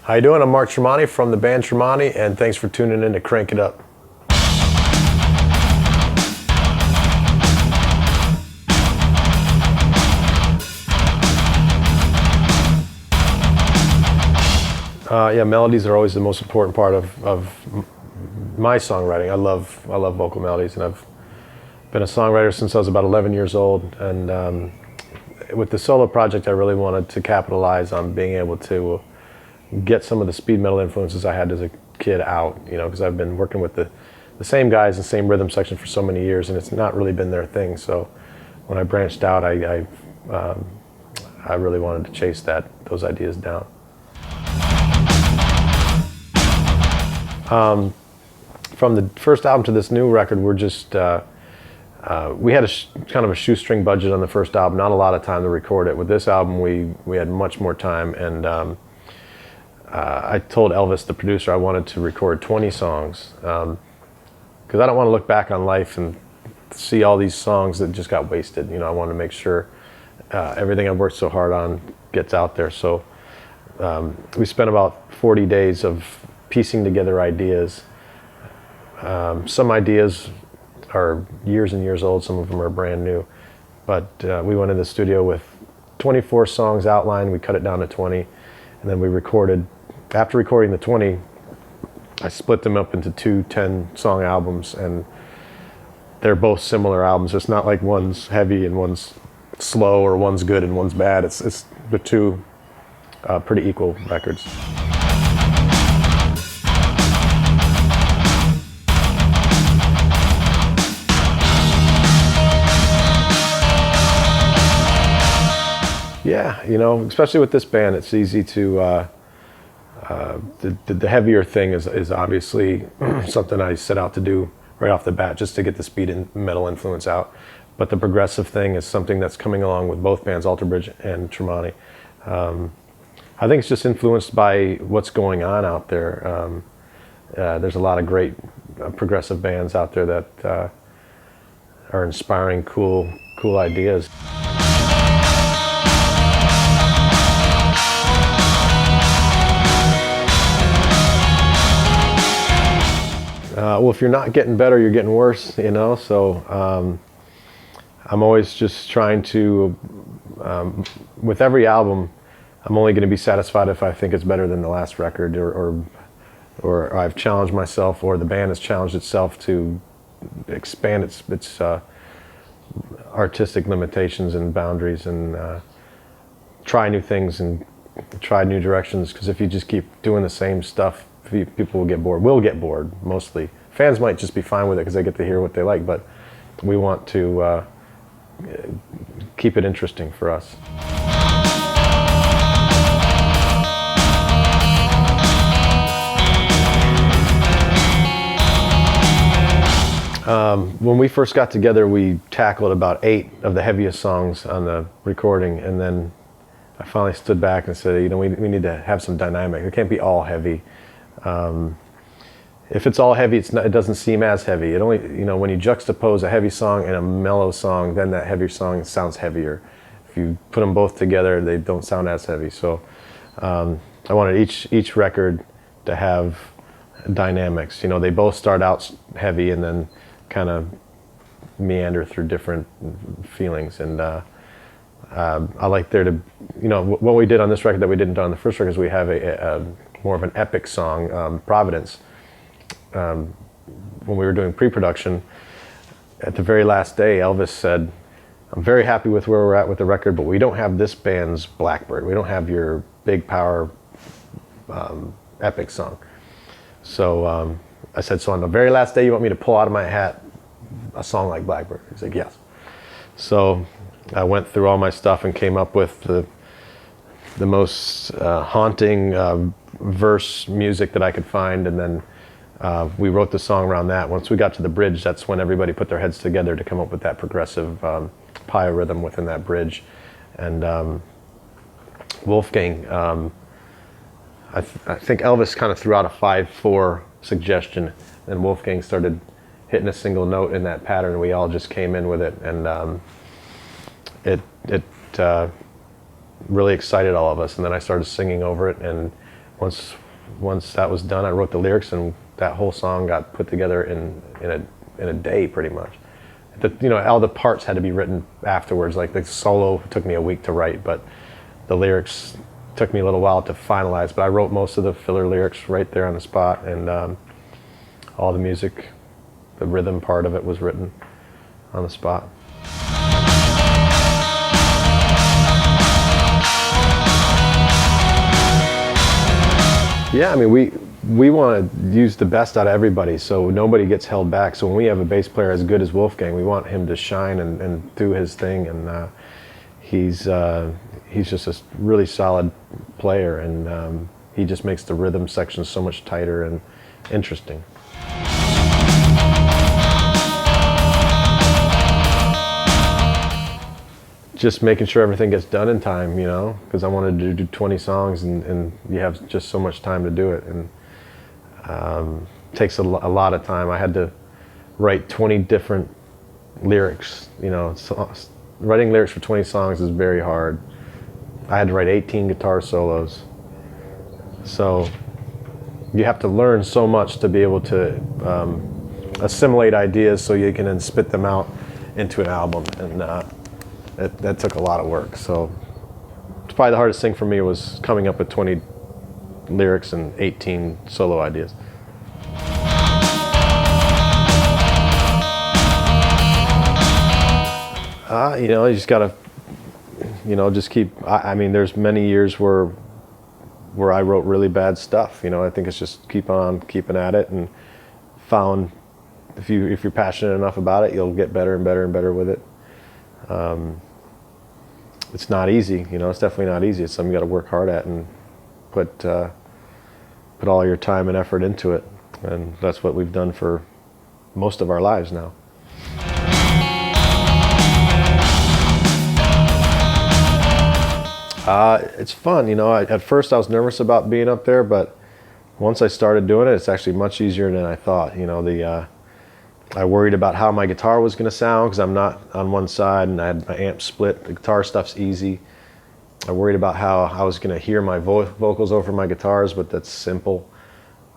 How you doing? I'm Mark Tremonti from the band Tremonti, and thanks for tuning in to Crank It Up. Yeah, melodies are always the most important part of my songwriting. I love vocal melodies, and I've been a songwriter since I was about 11 years old. And with the solo project, I really wanted to capitalize on being able to get some of the speed metal influences I had as a kid out, you know, because I've been working with the same guys and same rhythm section for so many years, and it's not really been their thing. So when I branched out, I really wanted to chase those ideas down. From the first album to this new record, we're just we had kind of a shoestring budget on the first album, not a lot of time to record it. With this album, we had much more time, and I told Elvis, the producer, I wanted to record 20 songs because I don't want to look back on life and see all these songs that just got wasted. You know, I want to make sure everything I've worked so hard on gets out there. So we spent about 40 days of piecing together ideas. Some ideas are years and years old, some of them are brand new. But we went in the studio with 24 songs outlined, we cut it down to 20, and then we recorded. After recording the 20, I split them up into two 10-song albums, and they're both similar albums. It's not like one's heavy and one's slow, or one's good and one's bad. It's the two pretty equal records. Yeah, you know, especially with this band, it's easy to, the heavier thing is obviously something I set out to do right off the bat, just to get the speed and metal influence out. But the progressive thing is something that's coming along with both bands, Alter Bridge and Tremonti. I think it's just influenced by what's going on out there. There's a lot of great progressive bands out there that are inspiring cool ideas. Well, if you're not getting better, you're getting worse, you know, so I'm always just trying to, with every album, I'm only going to be satisfied if I think it's better than the last record, or I've challenged myself, or the band has challenged itself to expand its artistic limitations and boundaries, and try new things and try new directions, because if you just keep doing the same stuff, people will get bored. We'll get bored, mostly. Fans might just be fine with it because they get to hear what they like, but we want to keep it interesting for us. When we first got together, we tackled about 8 of the heaviest songs on the recording, and then I finally stood back and said, you know, we need to have some dynamic. It can't be all heavy. If it's all heavy, it doesn't seem as heavy. It only, you know, when you juxtapose a heavy song and a mellow song, then that heavier song sounds heavier. If you put them both together, they don't sound as heavy. So I wanted each record to have dynamics. You know, they both start out heavy and then kind of meander through different feelings. And I like there to, you know, what we did on this record that we didn't do on the first record is we have a more of an epic song, Providence. When we were doing pre-production, at the very last day, Elvis said, I'm very happy with where we're at with the record, but we don't have this band's Blackbird. We don't have your big power epic song. So I said, so on the very last day, you want me to pull out of my hat a song like Blackbird? He's like, yes. So I went through all my stuff and came up with the most haunting verse music that I could find, and then we wrote the song around that. Once we got to the bridge, that's when everybody put their heads together to come up with that progressive rhythm within that bridge. And Wolfgang, I think Elvis kind of threw out a 5/4 suggestion, and Wolfgang started hitting a single note in that pattern, and we all just came in with it, and it really excited all of us. And then I started singing over it, and once that was done, I wrote the lyrics, and that whole song got put together in a day, pretty much. All the parts had to be written afterwards. Like the solo took me a week to write, but the lyrics took me a little while to finalize. But I wrote most of the filler lyrics right there on the spot, and all the music, the rhythm part of it was written on the spot. Yeah, I mean, we want to use the best out of everybody, so nobody gets held back. So when we have a bass player as good as Wolfgang, we want him to shine and do his thing. And he's just a really solid player, and he just makes the rhythm section so much tighter and interesting. Just making sure everything gets done in time, because I wanted to do 20 songs, and you have just so much time to do it, and takes a lot of time. I had to write 20 different lyrics. Writing lyrics for 20 songs is very hard. I had to write 18 guitar solos. So you have to learn so much to be able to assimilate ideas so you can then spit them out into an album, and that took a lot of work. So it's probably the hardest thing for me was coming up with 20 lyrics and 18 solo ideas. You just gotta, just keep. I mean, there's many years where I wrote really bad stuff. I think it's just keep on keeping at it, and found if you're passionate enough about it, you'll get better and better and better with it. It's not easy, it's definitely not easy. It's something you got to work hard at and put all your time and effort into it. And that's what we've done for most of our lives now. It's fun, at first I was nervous about being up there, but once I started doing it, it's actually much easier than I thought. I worried about how my guitar was going to sound because I'm not on one side, and I had my amp split. The guitar stuff's easy. I worried about how I was going to hear my vocals over my guitars, but that's simple.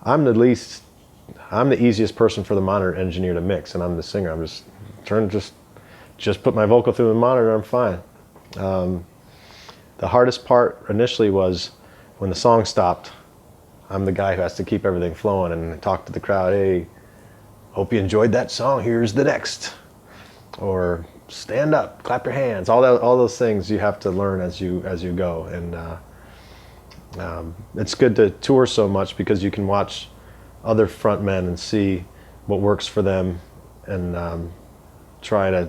I'm the easiest person for the monitor engineer to mix, and I'm the singer. I'm just put my vocal through the monitor, I'm fine. The hardest part initially was when the song stopped. I'm the guy who has to keep everything flowing and talk to the crowd. Hey, hope you enjoyed that song. Here's the next. Or stand up, clap your hands. All those things you have to learn as you go. And it's good to tour so much because you can watch other frontmen and see what works for them, and try to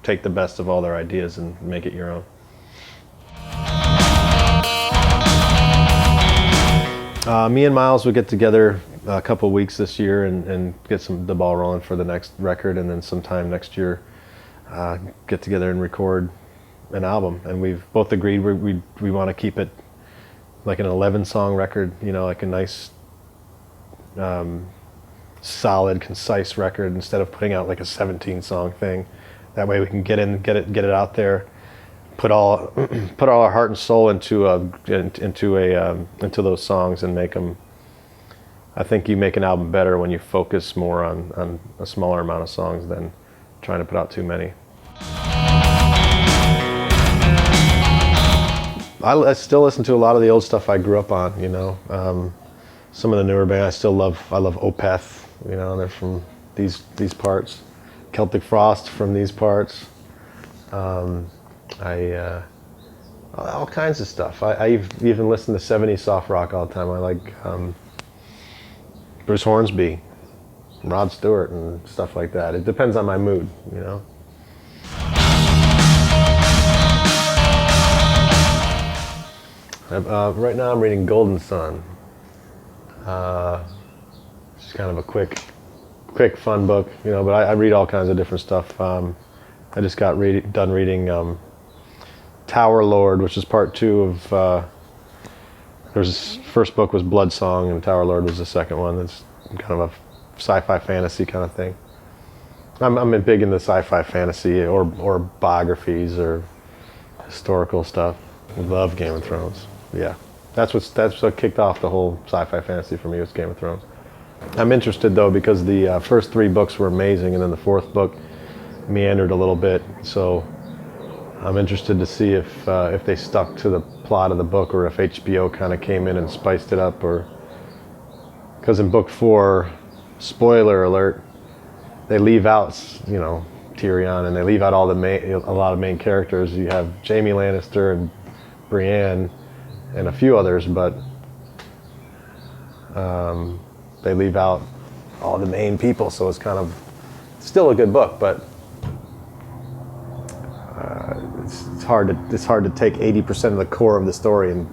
take the best of all their ideas and make it your own. Me and Miles will get together a couple weeks this year and get the ball rolling for the next record, and then sometime next year get together and record an album. And we've both agreed we want to keep it like an 11-song record, like a nice solid, concise record, instead of putting out like a 17-song thing. That way we can get it out there, put all our heart and soul into those songs and make them. I think you make an album better when you focus more on a smaller amount of songs than trying to put out too many. I still listen to a lot of the old stuff I grew up on. Some of the newer bands I love Opeth. They're from these parts. Celtic Frost from these parts. All kinds of stuff. I even listen to 70s soft rock all the time. I like Bruce Hornsby, Rod Stewart, and stuff like that. It depends on my mood, Right now I'm reading Golden Sun. It's kind of a quick fun book, but I read all kinds of different stuff. I just got done reading Tower Lord, which is part 2 of, first book was Blood Song, and Tower Lord was the second one. It's kind of a sci-fi fantasy kind of thing. I'm big into sci-fi fantasy or biographies or historical stuff. I love Game of Thrones. Yeah. That's what kicked off the whole sci-fi fantasy for me, was Game of Thrones. I'm interested though because the first 3 books were amazing, and then the 4th book meandered a little bit. So I'm interested to see if they stuck to the plot of the book, or if HBO kind of came in and spiced it up, or because in book 4, spoiler alert, they leave out, you know, Tyrion, and they leave out a lot of main characters. You have Jaime Lannister and Brienne and a few others, but they leave out all the main people, so it's kind of still a good book, but it's hard to take 80% of the core of the story and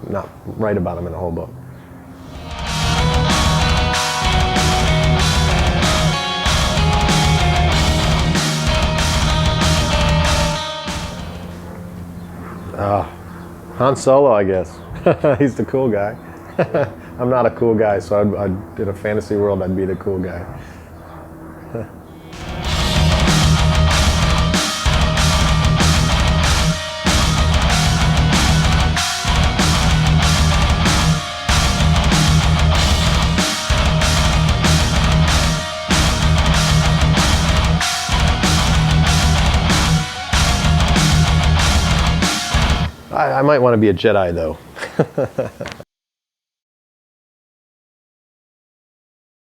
not write about them in a whole book. Han Solo, I guess. He's the cool guy. I'm not a cool guy, so in a fantasy world, I'd be the cool guy. I might want to be a Jedi, though.